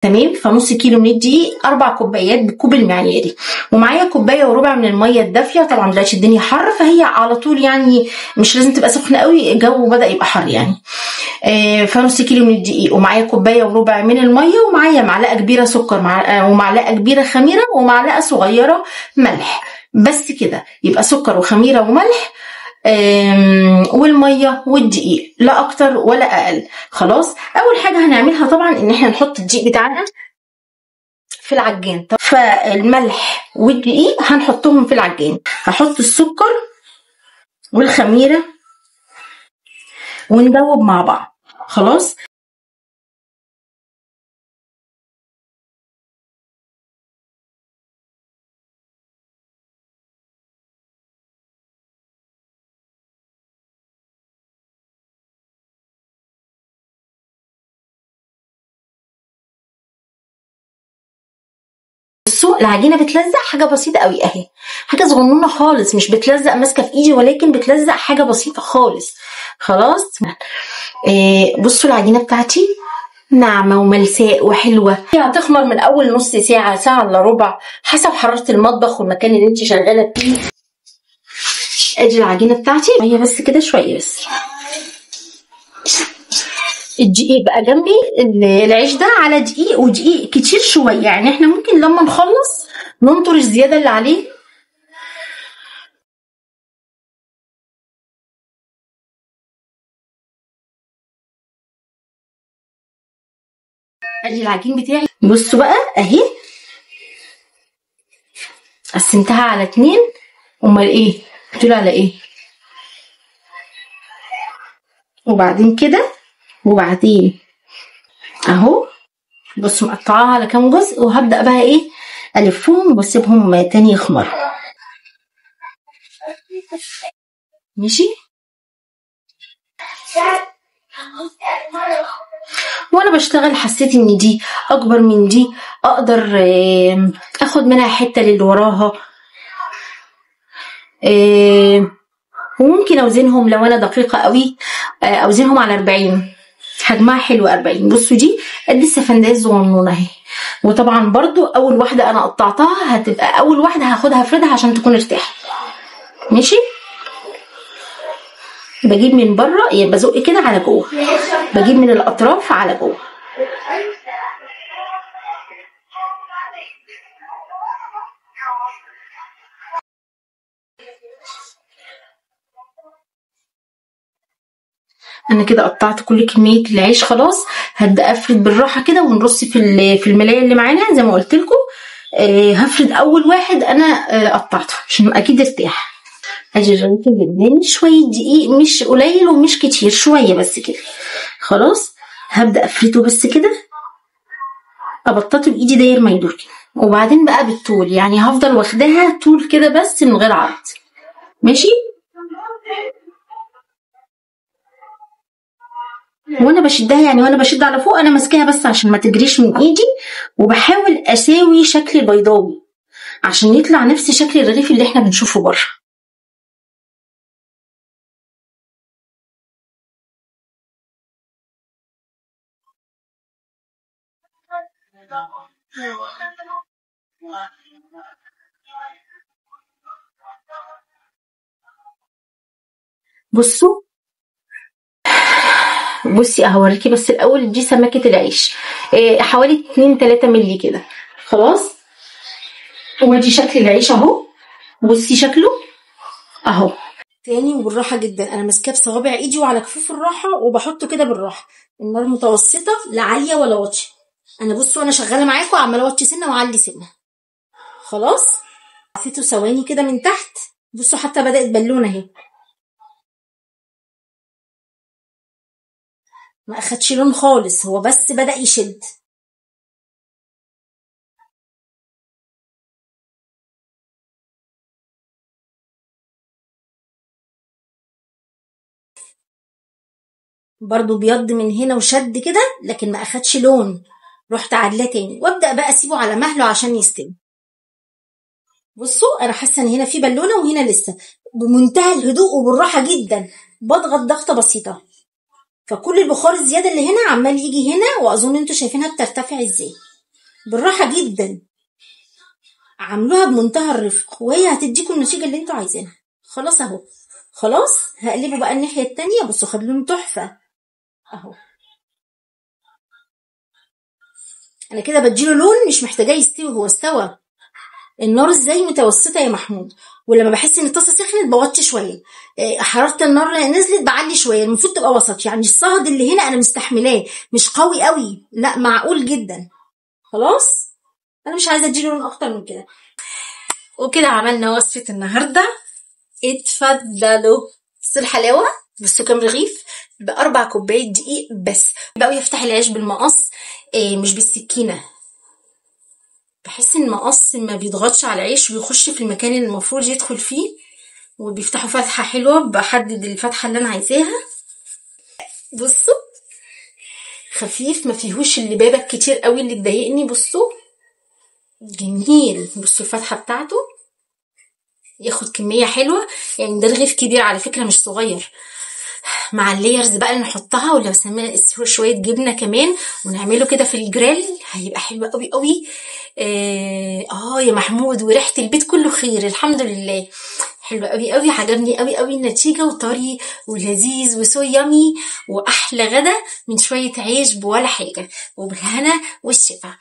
تمام. فنص كيلو من الدقيق، 4 كوبايات بالكوب المعياري، ومعايا كوبايه وربع من الميه الدافيه. طبعا دلوقتي الدنيا حر، فهي على طول يعني مش لازم تبقى سخنه قوي، الجو بدا يبقى حر يعني. فنص كيلو من الدقيق، ومعايا كوبايه وربع من الميه، ومعايا معلقه كبيره سكر، ومعلقه كبيره خميره، ومعلقه صغيره ملح. بس كده يبقى سكر وخميره وملح والميه والدقيق، لا اكتر ولا اقل. خلاص. اول حاجه هنعملها طبعا ان احنا نحط الدقيق بتاعنا في العجان. فالملح والدقيق هنحطهم في العجان. هحط السكر والخميره وندوب مع بعض. خلاص. العجينه بتلزق حاجه بسيطه قوي اهي، حاجه صغنونه خالص، مش بتلزق ماسكه في ايدي، ولكن بتلزق حاجه بسيطه خالص. خلاص. بصوا العجينه بتاعتي ناعمه وملساء وحلوه. هتخمر من اول نص ساعه، ساعه الا ربع، حسب حراره المطبخ والمكان اللي انت شغاله فيه. ادي العجينه بتاعتي، هي بس كده شويه بس. الدقيق بقى جنبي، العيش ده على دقيق، ودقيق كتير شويه، يعني احنا ممكن لما نخلص ننطر الزياده اللي عليه. ادي العجين بتاعي، بصوا بقى اهي، قسمتها على 2. امال ايه بتقول على ايه؟ وبعدين كده، وبعدين اهو بصوا مقطعاها على كام جزء، وهبدأ بقى ايه الفهم واسيبهم تاني يخمروا. ماشي. وانا بشتغل حسيت ان دي اكبر من دي، اقدر اخد منها حتة للي وراها، وممكن اوزنهم لو انا دقيقة قوي، اوزنهم على 40. حجمها حلو 40. بصوا دي قد السفندية الصغنونة اهي. وطبعا برضو اول واحدة انا قطعتها هتبقى اول واحدة هاخدها افردها عشان تكون ارتاحت. ماشي. بجيب من بره، يعني بزق كده على جوه، بجيب من الاطراف على جوه. انا كده قطعت كل كميه العيش. خلاص. هبدا افرد بالراحه كده، ونرص في الملايه اللي معانا زي ما قلت لكم. هفرد اول واحد انا قطعته عشان اكيد ارتاح. ادي الرغيف اللي قدامي، شويه دقيق مش قليل ومش كتير، شويه بس كده. خلاص. هبدا افرده بس كده، ابططه بايدي داير ما يدور كده، وبعدين بقى بالطول، يعني هفضل واخداها طول كده بس من غير عرض. ماشي. وانا بشدها، يعني وانا بشد على فوق انا ماسكاها بس عشان ما تجريش من ايدي، وبحاول اساوي شكل البيضاوي عشان يطلع نفس شكل الرغيف اللي احنا بنشوفه بره. بصوا، بصي اهوريكي بس الاول. دي سمكه العيش، حوالي 2-3 مللي كده. خلاص. وادي شكل العيش اهو، بصي شكله اهو. تاني وبالراحه جدا، انا ماسكاه بصوابع ايدي وعلى كفوف الراحه، وبحطه كده بالراحه. النار متوسطه، لا عاليه ولا واطيه. انا بصوا وانا شغاله معاكم عماله اوطي سنه واعلي سنه. خلاص. حطيته ثواني كده من تحت، بصوا حتى بدات بالونه اهي، ما اخدش لون خالص، هو بس بدا يشد. برضو بيض من هنا وشد كده، لكن ما اخدش لون. رحت عادلاه تاني، وابدا بقى اسيبه على مهله عشان يستوي. بصوا انا حاسه ان هنا في بالونه وهنا لسه. بمنتهى الهدوء وبالراحه جدا بضغط ضغطه بسيطه، فكل البخار الزياده اللي هنا عمال يجي هنا، واظن انتوا شايفينها بترتفع ازاي. بالراحه جدا، عاملوها بمنتهى الرفق، وهي هتديكم النتيجه اللي انتوا عايزينها. خلاص اهو، خلاص هقلبه بقى الناحيه التانية. بصوا خد لون تحفه اهو. انا كده بديله لون، مش محتاجاه يستوي، هو استوى. النار ازاي متوسطه يا محمود، ولما بحس ان الطاسه سخنت بوطي شويه. حراره النار نزلت بعلي شويه، المفروض تبقى وسط. يعني الصهد اللي هنا انا مستحملاه، مش قوي قوي، لا معقول جدا. خلاص انا مش عايزه اديله لون اكتر من كده. وكده عملنا وصفه النهارده. اتفضلوا. بصوا الحلاوه، بصوا كام رغيف ب4 كوبايات دقيق بس. بقى يفتح العيش بالمقص مش بالسكينه. بحس ان المقص ما بيضغطش على العيش ويخش في المكان اللي المفروض يدخل فيه، وبيفتحوا فتحة حلوة. بحدد الفتحة اللي انا عايزاها. بصوا خفيف، ما فيهوش اللبابة كتير قوي اللي تضايقني. بصوا جميل. بصوا الفتحة بتاعته ياخد كمية حلوة. يعني ده رغيف كبير على فكرة، مش صغير. مع الليرز بقى اللي نحطها، ولو سمينا شوية جبنة كمان ونعمله كده في الجريل، هيبقى حلو قوي قوي. يا محمود، وريحة البيت كله خير الحمد لله. حلو قوي قوي، عجبني قوي قوي النتيجة، وطري ولذيذ وسو يامي، واحلى غدا من شوية عيش بولا حاجة. وبالهنا والشفا.